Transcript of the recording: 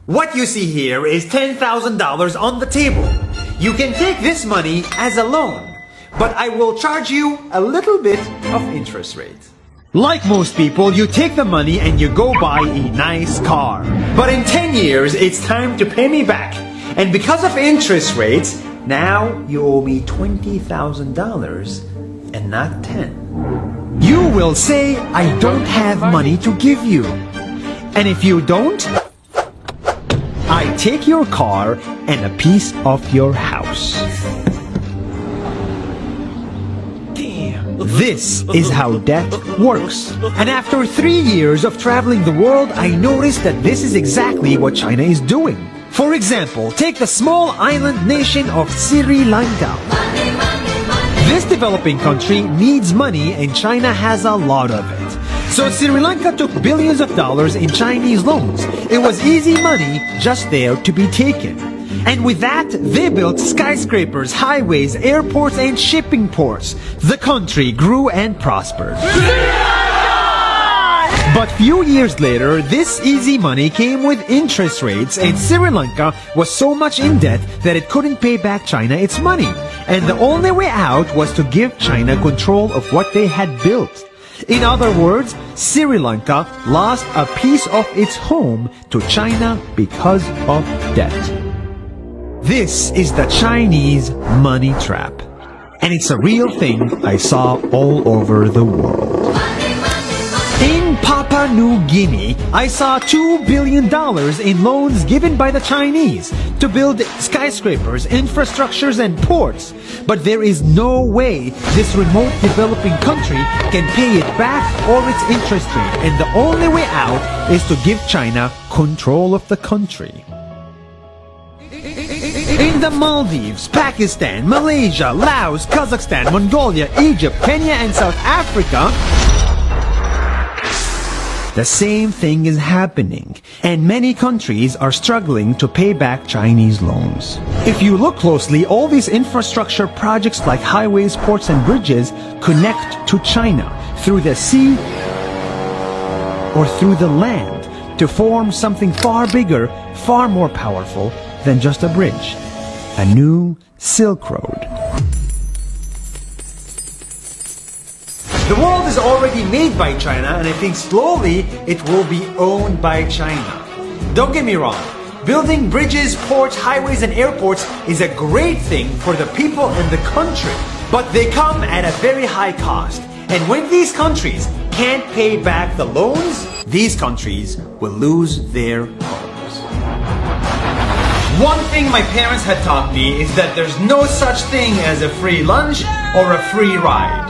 What you see here is $10,000 on the table. You can take this money as a loan, but I will charge you a little bit of interest rate. Like most people, you take the money and you go buy a nice car. But in 10 years, it's time to pay me back. And because of interest rates, now you owe me $20,000 and not 10. You will say, I don't have money to give you. And if you don't, I take your car and a piece of your house. Damn. This is how debt works. And after 3 years of traveling the world, I noticed that this is exactly what China is doing. For example, take the small island nation of Sri Lanka. This developing country needs money and China has a lot of it. So Sri Lanka took billions of dollars in Chinese loans. It was easy money just there to be taken. And with that, they built skyscrapers, highways, airports, and shipping ports. The country grew and prospered. But few years later, this easy money came with interest rates, and Sri Lanka was so much in debt that it couldn't pay back China its money. And the only way out was to give China control of what they had built. In other words, Sri Lanka lost a piece of its home to China because of debt. This is the Chinese money trap. And it's a real thing I saw all over the world. In Papua New Guinea, I saw $2 billion in loans given by the Chinese to build skyscrapers, infrastructures, and ports. But there is no way this remote developing country can pay it back or its interest rate, and the only way out is to give China control of the country. In the Maldives, Pakistan, Malaysia, Laos, Kazakhstan, Mongolia, Egypt, Kenya, and South Africa, the same thing is happening, and many countries are struggling to pay back Chinese loans. If you look closely, all these infrastructure projects like highways, ports, and bridges connect to China through the sea or through the land to form something far bigger, far more powerful than just a bridge, a new Silk Road. The world is already made by China, and I think slowly it will be owned by China. Don't get me wrong, building bridges, ports, highways, and airports is a great thing for the people and the country, but they come at a very high cost. And when these countries can't pay back the loans, these countries will lose their homes. One thing my parents had taught me is that there's no such thing as a free lunch or a free ride.